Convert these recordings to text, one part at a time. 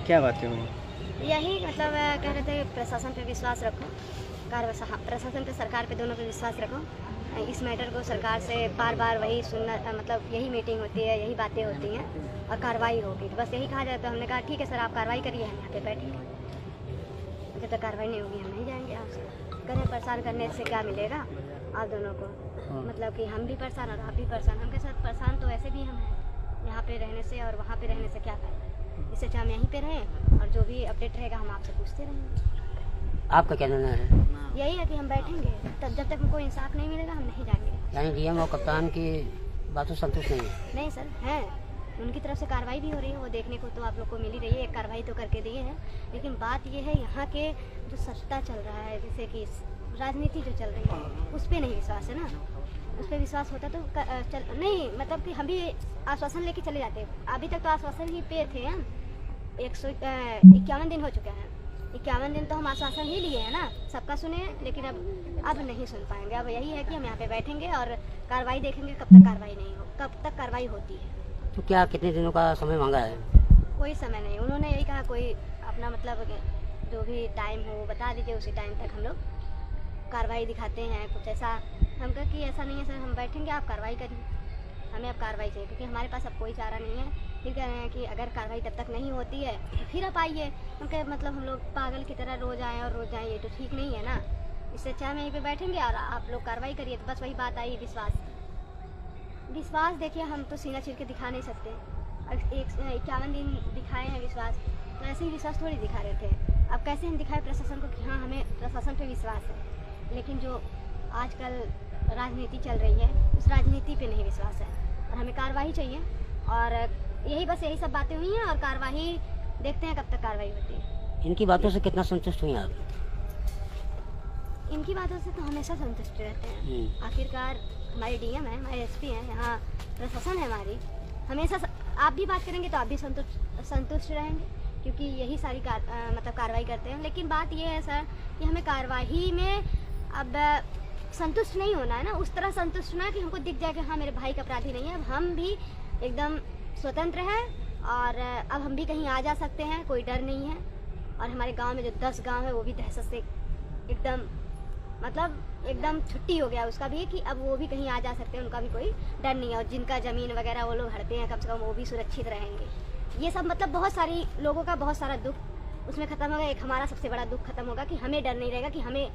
क्या बातें हुई? यही मतलब कह रहे थे प्रशासन पे विश्वास रखो, प्रशासन पे, सरकार पे, दोनों पे विश्वास रखो। इस मैटर को सरकार से बार बार वही सुनना, मतलब यही मीटिंग होती है, यही बातें होती हैं और कार्रवाई होगी। तो बस यही कहा जाए। तो हमने कहा ठीक है सर, आप कार्रवाई करिए, हम यहाँ पे बैठेंगे। जब तक कार्रवाई नहीं होगी हम नहीं जाएंगे। आपसे करें, परेशान करने से क्या मिलेगा आप दोनों को? मतलब कि हम भी परेशान और आप भी परेशान। हम के साथ परेशान तो वैसे भी हम हैं यहाँ पे रहने से, और वहाँ पे रहने से क्या फ़ायदा? इससे अच्छा हम यहीं पे रहें और जो भी अपडेट रहेगा हम आपसे पूछते रहेंगे। आपका क्या कहना है? यही है कि हम बैठेंगे तब, जब तक हमको इंसाफ नहीं मिलेगा हम नहीं जाएंगे। यानी डीएम और कप्तान की बातों संतुष्ट नहीं है? नहीं सर, हैं, उनकी तरफ से कार्रवाई भी हो रही है, वो देखने को तो आप लोग को मिल ही रही है। एक कार्रवाई तो करके दिए हैं, लेकिन बात ये है यहाँ के जो सत्ता चल रहा है, जैसे कि राजनीति जो चल रही है, उस पर नहीं विश्वास है ना। उस पर विश्वास होता तो नहीं, मतलब कि हम भी आश्वासन लेके चले जाते। अभी तक तो आश्वासन ही पे थे हम। 151 दिन हो चुके हैं। 51 दिन तो हम आश्वासन ही लिए हैं ना, सबका सुने, लेकिन अब नहीं सुन पाएंगे। अब यही है कि हम यहाँ पे बैठेंगे और कार्रवाई देखेंगे कब तक कार्रवाई नहीं हो, कब तक कार्रवाई होती है। तो क्या कितने दिनों का समय मांगा है? कोई समय नहीं, उन्होंने यही कहा कोई अपना मतलब जो भी टाइम हो वो बता दीजिए, उसी टाइम तक हम लोग कार्रवाई दिखाते हैं। कुछ ऐसा हम कहा कि ऐसा नहीं है सर, हम बैठेंगे, आप कार्रवाई करिए, हमें अब कार्रवाई चाहिए, क्योंकि हमारे पास अब कोई चारा नहीं है। फिर कह रहे हैं कि अगर कार्रवाई तब तक नहीं होती है तो फिर आप आइए। उनके मतलब हम लोग पागल की तरह रोज़ आएँ और रोज़ जाएँ, ये तो ठीक नहीं है ना। इससे अच्छा हम यहीं पे बैठेंगे और आप लोग कार्रवाई करिए। तो बस वही बात आई, विश्वास देखिए, हम तो सीना चीर के दिखा नहीं सकते। 51 दिन दिखाए हैं विश्वास, तो ऐसे ही विश्वास थोड़ी दिखा रहे थे। अब कैसे हम दिखाए प्रशासन को कि हाँ हमें प्रशासन पे विश्वास है, लेकिन जो आजकल राजनीति चल रही है उस राजनीति पे नहीं विश्वास है और हमें कार्रवाई चाहिए। और यही सब बातें हुई हैं और कार्रवाई देखते हैं कब तक कार्रवाई होती है। इनकी बातों से कितना संतुष्ट हुई आप? इनकी बातों से तो हमेशा संतुष्ट रहते हैं। आखिरकार हमारे डीएम है, हमारे एसपी हैं, यहाँ प्रशासन है हमारी। हमेशा आप भी बात करेंगे तो आप भी संतुष्ट रहेंगे, क्योंकि यही सारी मतलब कार्रवाई करते हैं। लेकिन बात ये है सर कि हमें कार्रवाई में अब संतुष्ट नहीं होना है ना, उस तरह संतुष्ट होना है कि हमको दिख जाए कि हाँ मेरे भाई का अपराधी नहीं है। अब हम भी एकदम स्वतंत्र हैं और अब हम भी कहीं आ जा सकते हैं, कोई डर नहीं है। और हमारे गांव में जो 10 गांव है वो भी दहशत से एकदम छुट्टी हो गया उसका भी, कि अब वो भी कहीं आ जा सकते हैं, उनका भी कोई डर नहीं है। और जिनका ज़मीन वगैरह वो लोग हड़पे हैं, कम से कम वो भी सुरक्षित रहेंगे। ये सब मतलब बहुत सारी लोगों का बहुत सारा दुख उसमें ख़त्म होगा। एक हमारा सबसे बड़ा दुख ख़त्म होगा कि हमें डर नहीं रहेगा कि हमें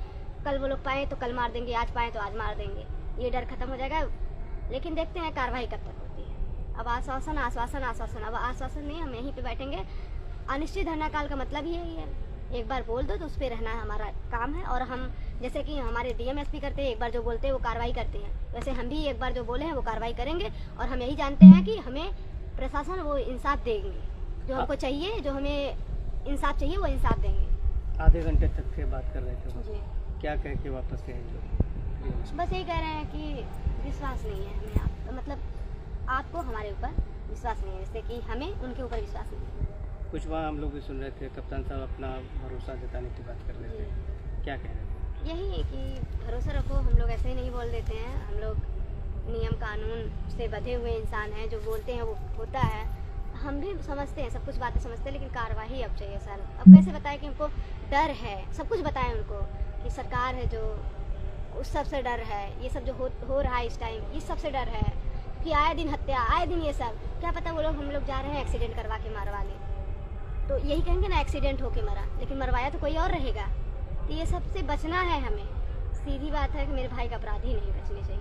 कल वो लोग पाएँ तो कल मार देंगे, आज पाएँ तो आज मार देंगे। ये डर ख़त्म हो जाएगा। लेकिन देखते हैं कार्रवाई कब तक होती है। अब आश्वासन, अब आश्वासन नहीं, हम यहीं पे बैठेंगे। अनिश्चित धरना काल का मतलब ही यही है, एक बार बोल दो तो उस पर रहना हमारा काम है। और हम जैसे कि हमारे डीएम एसपी करते हैं, एक बार जो बोलते हैं वो कार्रवाई करते हैं, वैसे हम भी एक बार जो बोले हैं वो कार्रवाई करेंगे। और हम यही जानते हैं कि हमें प्रशासन वो इंसाफ देंगे, जो हमको चाहिए, जो हमें इंसाफ चाहिए वो इंसाफ देंगे। आधे घंटे तक से बात कर रहे थे जी, क्या कह के वापस गए? बस यही कह रहे हैं कि विश्वास नहीं है हमें, मतलब आपको हमारे ऊपर विश्वास नहीं है, जैसे कि हमें उनके ऊपर विश्वास नहीं है। कुछ वहाँ हम लोग भी सुन रहे थे, कप्तान साहब अपना भरोसा जताने की बात कर रहे थे, क्या कह रहे थे? यही कि भरोसा रखो, हम लोग ऐसे ही नहीं बोल देते हैं। हम लोग नियम कानून से बंधे हुए इंसान हैं, जो बोलते हैं वो होता है। हम भी समझते हैं, सब कुछ बातें समझते हैं, लेकिन कार्रवाई अब चाहिए सर। अब कैसे बताएं कि हमको डर है, सब कुछ बताएं उनको कि सरकार है जो, उस सब से डर है। ये सब जो हो रहा है इस टाइम, इस सब से डर है कि आए दिन हत्या, आए दिन ये सब, क्या पता वो लोग हम लोग जा रहे हैं एक्सीडेंट करवा के मारवा लें, तो यही कहेंगे ना एक्सीडेंट होके मरा, लेकिन मरवाया तो कोई और रहेगा। तो ये सब से बचना है हमें। सीधी बात है कि मेरे भाई का अपराधी नहीं बचने चाहिए।